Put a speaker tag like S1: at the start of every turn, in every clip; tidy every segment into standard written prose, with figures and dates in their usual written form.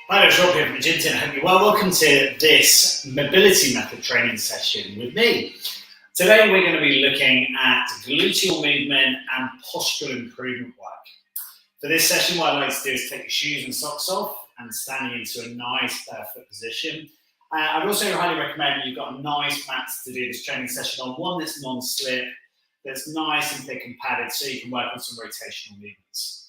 S1: Hi, it's Rob here from the Gym Team. I hope you're well. Welcome to this mobility method training session with me. Today we're going to be looking at gluteal movement and postural improvement work. For this session, what I'd like to do is take your shoes and socks off and standing into a nice barefoot position. I'd also highly recommend you've got a nice mat to do this training session on, one that's non-slip, that's nice and thick and padded so you can work on some rotational movements.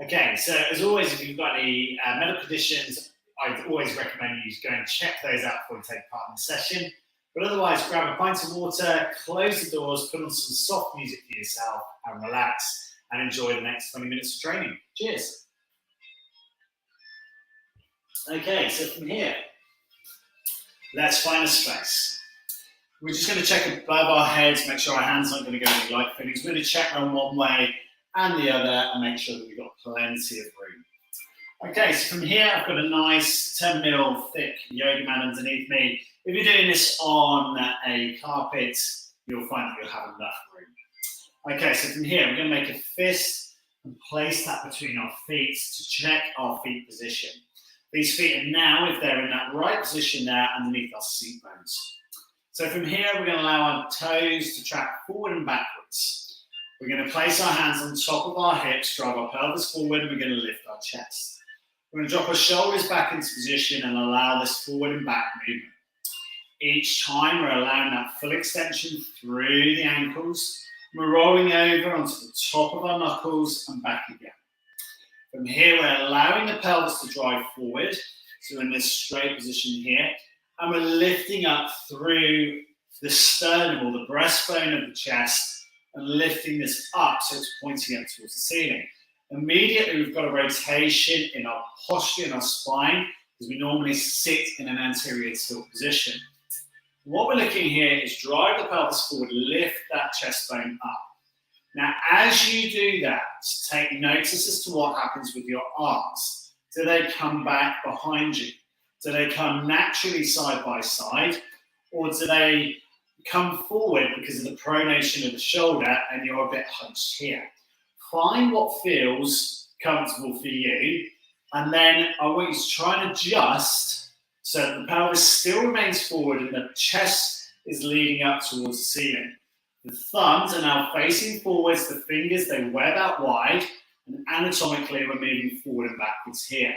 S1: Okay, so as always, if you've got any medical conditions, I'd always recommend you go and check those out before you take part in the session. But otherwise, grab a pint of water, close the doors, put on some soft music for yourself and relax and enjoy the next 20 minutes of training. Cheers. Okay, so from here, let's find a space. We're just going to check above our heads, make sure our hands aren't going to go any light fittings. We're going to check around one way and the other and make sure that we've got plenty of room. Okay, so from here I've got a nice 10 mil thick yoga mat underneath me. If you're doing this on a carpet, you'll find that you'll have enough room. Okay, so from here we're going to make a fist and place that between our feet to check our feet position. These feet are now, if they're in that right position there, underneath our seat bones. So from here we're going to allow our toes to track forward and backwards. We're going to place our hands on top of our hips, drive our pelvis forward, and we're going to lift our chest. We're going to drop our shoulders back into position and allow this forward and back movement. Each time we're allowing that full extension through the ankles. We're rolling over onto the top of our knuckles and back again. From here, we're allowing the pelvis to drive forward. So we're in this straight position here. And we're lifting up through the sternum or the breastbone of the chest and lifting this up so it's pointing up towards the ceiling. Immediately, we've got a rotation in our posture, in our spine, because we normally sit in an anterior tilt position. What we're looking here is drive the pelvis forward, lift that chest bone up. Now, as you do that, take notice as to what happens with your arms. Do they come back behind you? Do they come naturally side by side? Or do they come forward because of the pronation of the shoulder and you're a bit hunched here? Find what feels comfortable for you, and then I want you to try and adjust so that the pelvis still remains forward and the chest is leading up towards the ceiling. The thumbs are now facing forwards, the fingers, they web out wide, and anatomically we're moving forward and backwards here.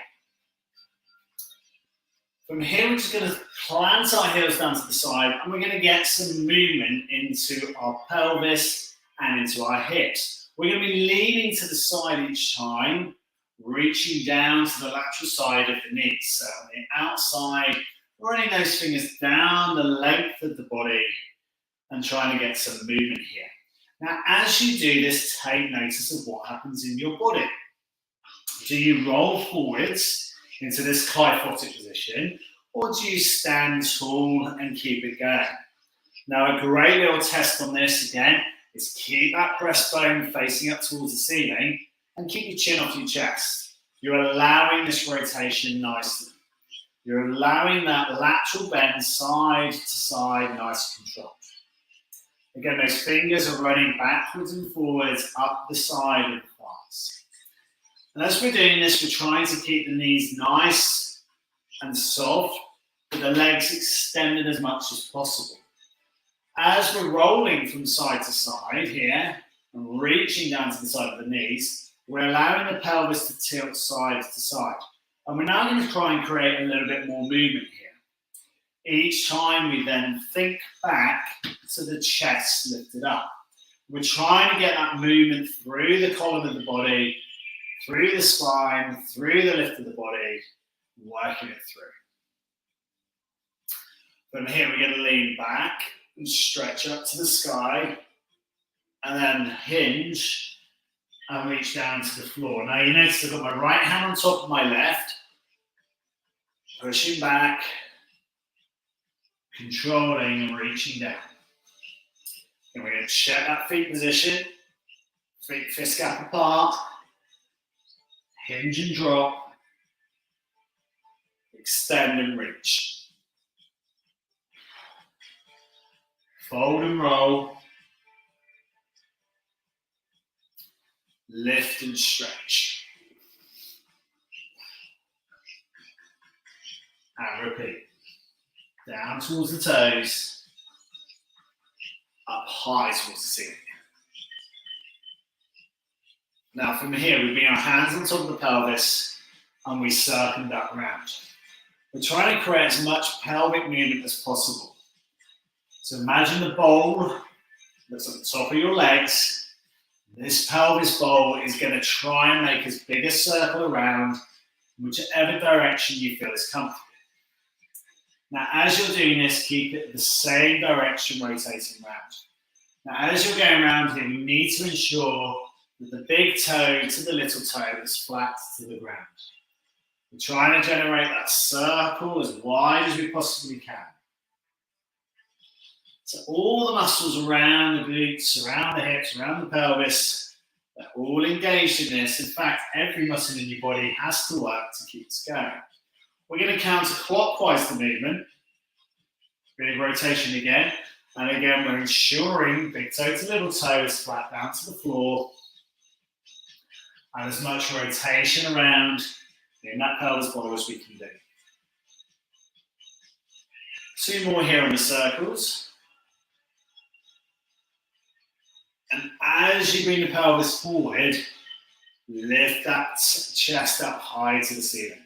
S1: From here, we're just going to plant our heels down to the side, and we're going to get some movement into our pelvis and into our hips. We're going to be leaning to the side each time, reaching down to the lateral side of the knees. So on the outside, running those fingers down the length of the body and trying to get some movement here. Now, as you do this, take notice of what happens in your body. Do you roll forwards into this kyphotic position, or do you stand tall and keep it going? Now, a great little test on this, again, is keep that breastbone facing up towards the ceiling and keep your chin off your chest. You're allowing this rotation nicely. You're allowing that lateral bend side to side, nice and controlled. Again, those fingers are running backwards and forwards up the side of the thighs. And as we're doing this, we're trying to keep the knees nice and soft, with the legs extended as much as possible. As we're rolling from side to side here, and reaching down to the side of the knees, we're allowing the pelvis to tilt side to side. And we're now going to try and create a little bit more movement here. Each time we then think back to the chest lifted up. We're trying to get that movement through the column of the body, through the spine, through the lift of the body, working it through. From here, we're going to lean back and stretch up to the sky, and then hinge and reach down to the floor. Now, you notice I've got my right hand on top of my left, pushing back, controlling and reaching down. And we're going to check that feet position, feet fist gap apart, hinge and drop, extend and reach. Fold and roll, lift and stretch. and repeat. Down towards the toes, up high towards the ceiling. Now from here, we bring our hands on top of the pelvis and we circumduct round. We're trying to create as much pelvic movement as possible. So imagine the bowl that's at the top of your legs. This pelvis bowl is going to try and make as big a circle around in whichever direction you feel is comfortable. Now, as you're doing this, keep it the same direction rotating around. Now, as you're going around here, you need to ensure that the big toe to the little toe is flat to the ground. We're trying to generate that circle as wide as we possibly can. So all the muscles around the glutes, around the hips, around the pelvis, they're all engaged in this. In fact, every muscle in your body has to work to keep this going. We're going to counterclockwise the movement. Big rotation again. And again, we're ensuring big toe to little toe is flat down to the floor. And as much rotation around in that pelvis bowl as we can do. 2 more here on the circles. And as you bring the pelvis forward, lift that chest up high to the ceiling.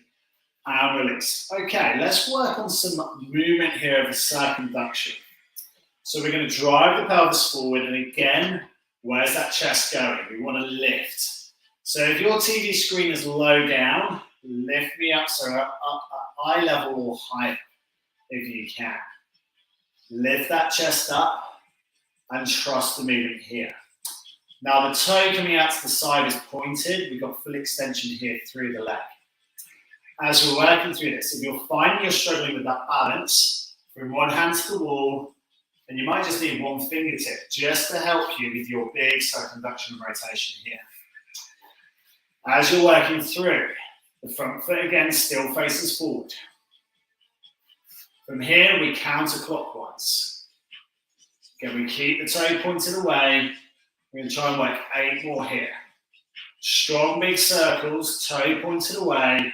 S1: And release. Okay, let's work on some movement here of a circumduction. So we're going to drive the pelvis forward, and again, where's that chest going? We want to lift. So if your TV screen is low down, lift me up so up eye level or higher if you can. Lift that chest up and trust the movement here. Now the toe coming out to the side is pointed. We've got full extension here through the leg. As we're working through this, if you're finding you're struggling with that balance, bring one hand to the wall, and you might just need one fingertip just to help you with your big circumduction and rotation here. As you're working through, the front foot again still faces forward. From here, we counterclockwise. Again, we keep the toe pointed away. We're going to try and work 8 more here. Strong big circles, toe pointed away.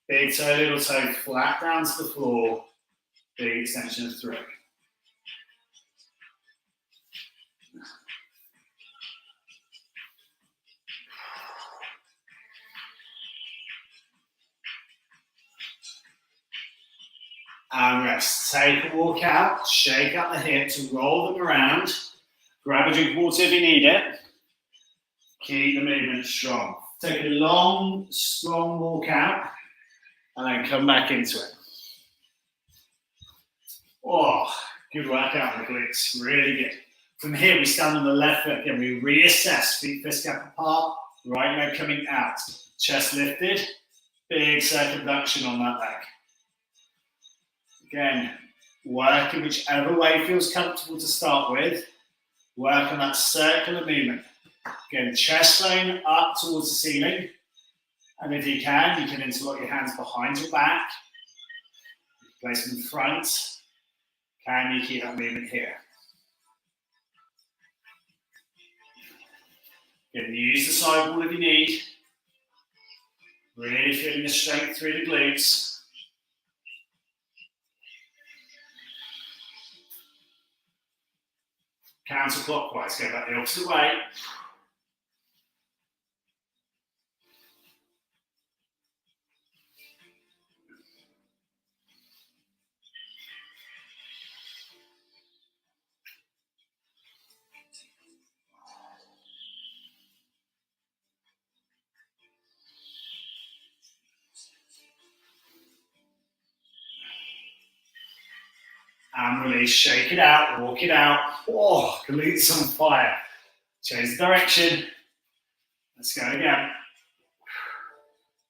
S1: Big toe, little toe, flat down to the floor. Big extension of 3. And rest. Take a walk out, shake out the hips, roll them around. Grab a drink of water if you need it. Keep the movement strong. Take a long, strong walk out, and then come back into it. Oh, good workout on the glutes, really good. From here, we stand on the left foot again. We reassess, feet fist gap apart, right leg coming out. Chest lifted, big circumduction on that leg. Again, work in whichever way feels comfortable to start with. Work on that circular movement. Again, chest bone up towards the ceiling. And if you can interlock your hands behind your back. Place them in front. Can you keep that movement here? Again, use the side wall if you need. Really feeling the strength through the glutes. Counterclockwise, go back the opposite way. And release, shake it out, walk it out. Oh, glutes on fire. Change the direction. Let's go again.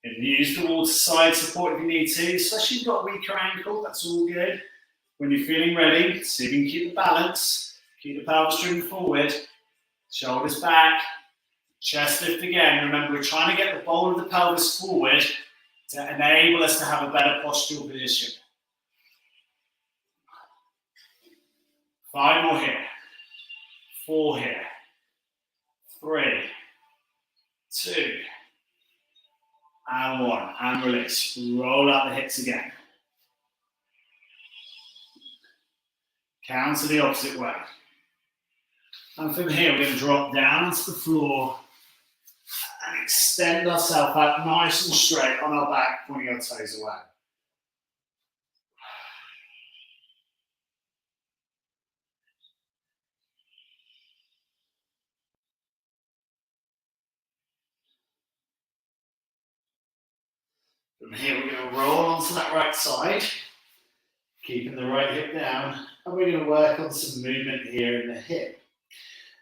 S1: And use the wall to side support if you need to, especially if you've got a weaker ankle, that's all good. When you're feeling ready, see if you can keep the balance, keep the pelvis driven forward, shoulders back, chest lift again. Remember, we're trying to get the bowl of the pelvis forward to enable us to have a better postural position. 5 more here, 4 here, 3, 2, and 1, and release. Roll out the hips again. Counter the opposite way. And from here, we're going to drop down to the floor and extend ourselves up nice and straight on our back, pointing our toes away. From here, we're going to roll onto that right side, keeping the right hip down, and we're going to work on some movement here in the hip.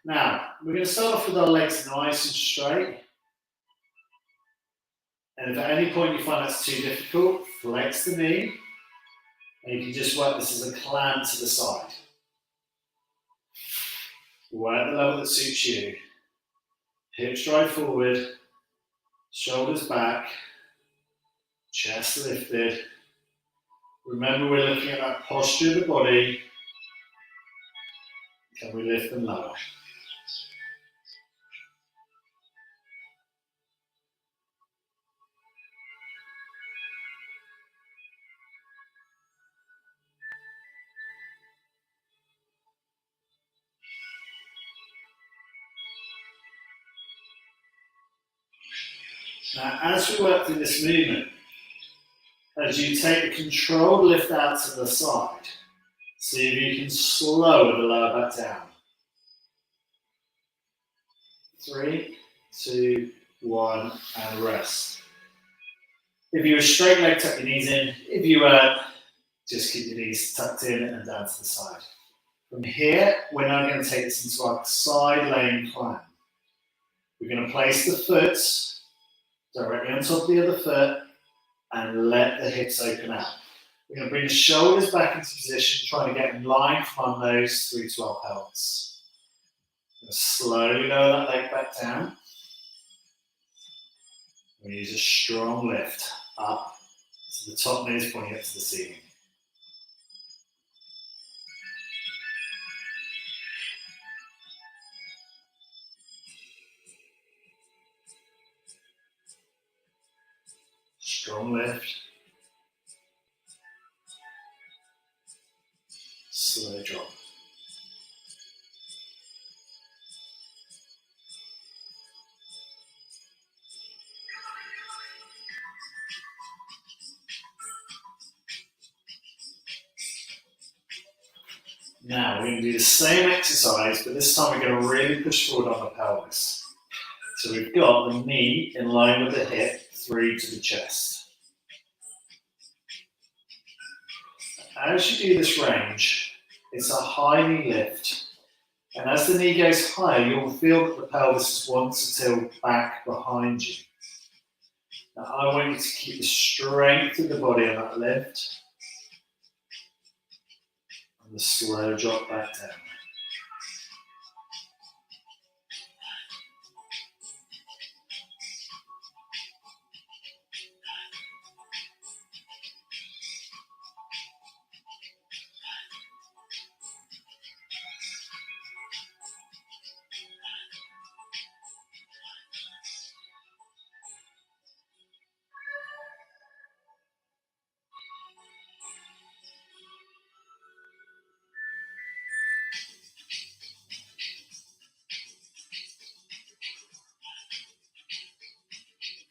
S1: Now, we're going to start off with our legs nice and straight. And if at any point you find that's too difficult, flex the knee, and you can just work this as a clamp to the side. Work the level that suits you. Hips drive forward, shoulders back, chest lifted. Remember, we're looking at that posture of the body. Can we lift them lower? Now, as we work through this movement, as you take the controlled lift out to the side, see if you can slow the lower back down. 3, 2, 1, and rest. If you were straight leg, tuck your knees in. If you weren't, just keep your knees tucked in and down to the side. From here, we're now going to take this into our side laying climb. We're going to place the foot directly on top of the other foot and let the hips open out. We're going to bring the shoulders back into position, trying to get in line from our nose through to our pelvis. We're going to slowly lower that leg back down. We use a strong lift up to the top knees, pointing up to the ceiling. Strong lift. Slow drop. Now we're going to do the same exercise, but this time we're going to really push forward on the pelvis. So we've got the knee in line with the hip through to the chest. As you do this range, it's a high knee lift. And as the knee goes higher, you'll feel that the pelvis wants to tilt back behind you. Now I want you to keep the strength of the body on that lift. And the slow drop back down.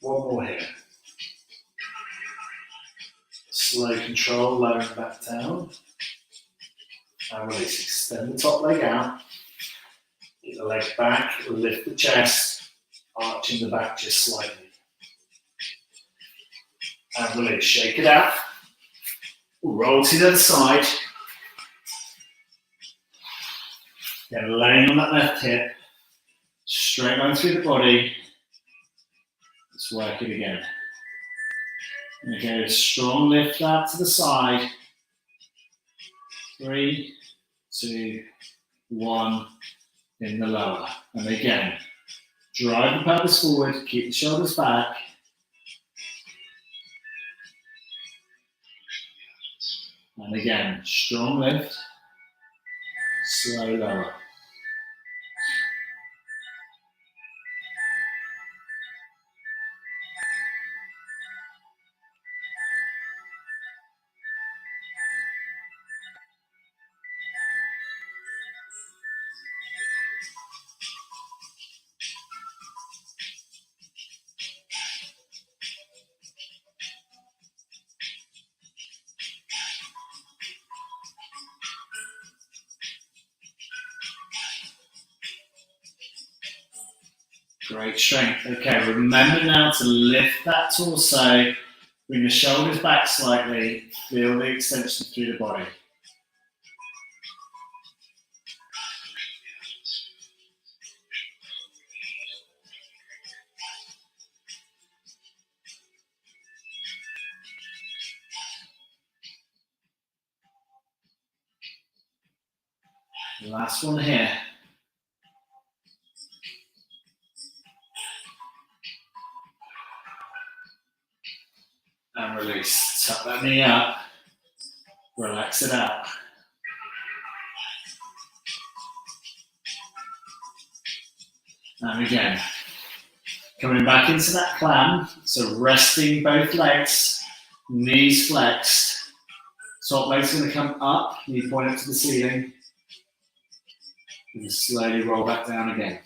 S1: One more here. Slow control, lowering back down. And release. Extend the top leg out. Get the leg back, lift the chest, arching the back just slightly. And release. Shake it out. Roll to the other side. Then laying on that left hip. Straight line through the body. Let's work it again. And again, strong lift out to the side. 3, 2, 1, in the lower. And again, drive the pelvis forward, keep the shoulders back. And again, strong lift, slow lower. Great strength. Okay, remember now to lift that torso, bring the shoulders back slightly, feel the extension through the body. Last one here. And release. Tuck that knee up. Relax it out. And again, coming back into that plan. So resting both legs, knees flexed. Top leg's going to come up, knee point up to the ceiling. And slowly roll back down again.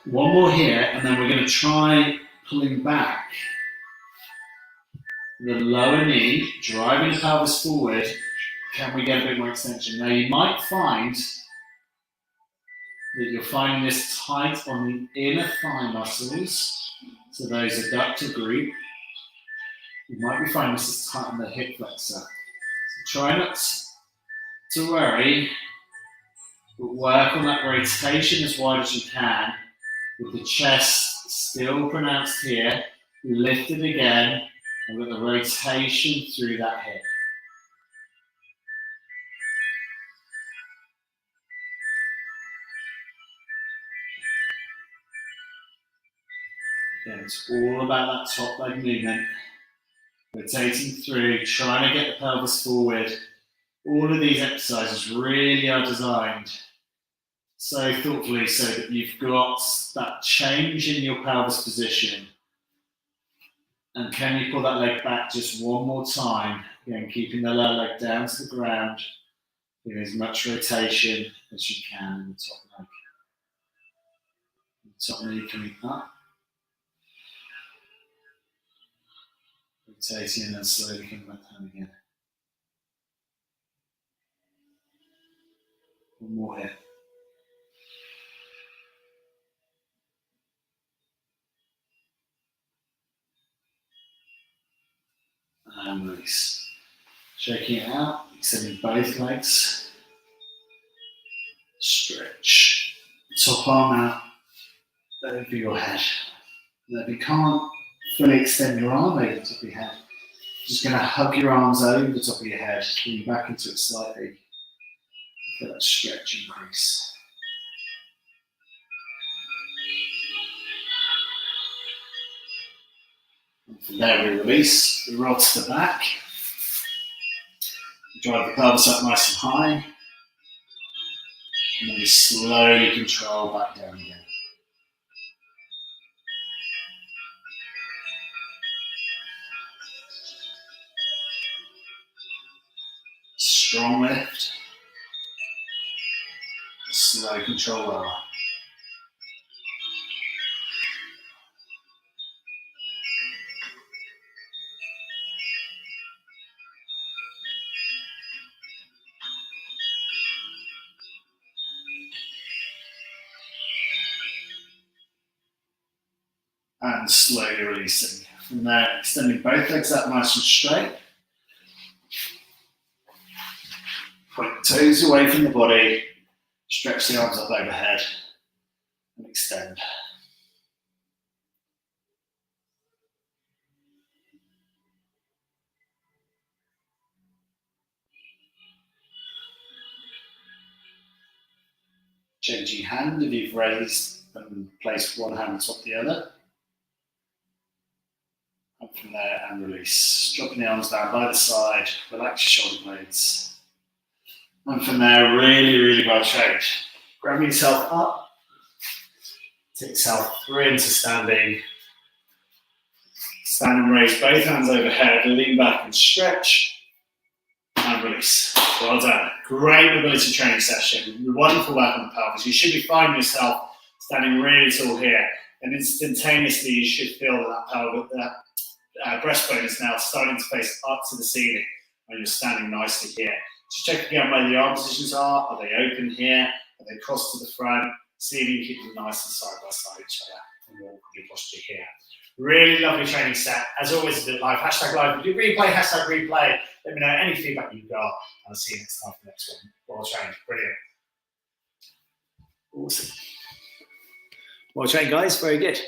S1: One more here, and then we're going to try pulling back the lower knee, driving the pelvis forward. Can we get a bit more extension? Now you might find that you're finding this tight on the inner thigh muscles, so those adductor group. You might be finding this is tight on the hip flexor. So try not to worry, but work on that rotation as wide as you can, with the chest still pronounced here, lift it again, and with the rotation through that hip. Again, it's all about that top leg movement, rotating through, trying to get the pelvis forward. All of these exercises really are designed so thoughtfully so that you've got that change in your pelvis position. And can you pull that leg back just one more time? Again, keeping the lower leg down to the ground, giving as much rotation as you can in the top leg. The top knee coming up. Rotating and then slowly coming back down again. One more here. And release. Shaking it out, extending both legs. Stretch. Top arm out over your head. Now if you can't fully extend your arm over the top of your head, just going to hug your arms over the top of your head, lean back into it slightly. Feel that stretch increase. And from there we release, we roll to the back. Drive the pelvis up nice and high. And then we slowly control back down again. Strong lift. Slow control lower. And slowly releasing. From there, extending both legs out nice and straight. Point the toes away from the body. Stretch the arms up overhead. And extend. Changing hand if you've raised and placed one hand on top of the other. And And from there, and release. Dropping the arms down by the side, relax your shoulder blades. And from there, really, really well trained. Grabbing yourself up, take yourself through into standing. Stand and raise both hands overhead, lean back and stretch, and release. Well done. Great mobility training session. Wonderful work on the pelvis. You should be finding yourself standing really tall here, and instantaneously you should feel that pelvic, breastbone is now starting to face up to the ceiling when you're standing nicely here. Just check again where the arm positions are. Are they open here? Are they crossed to the front? See if you can keep them nice and side by side each other. And walk with your posture here. Really lovely training set. As always, a bit live. Hashtag live. If you replay, hashtag replay. Let me know any feedback you've got. I'll see you next time for the next one. Well trained. Brilliant. Awesome. Well trained, guys. Very good.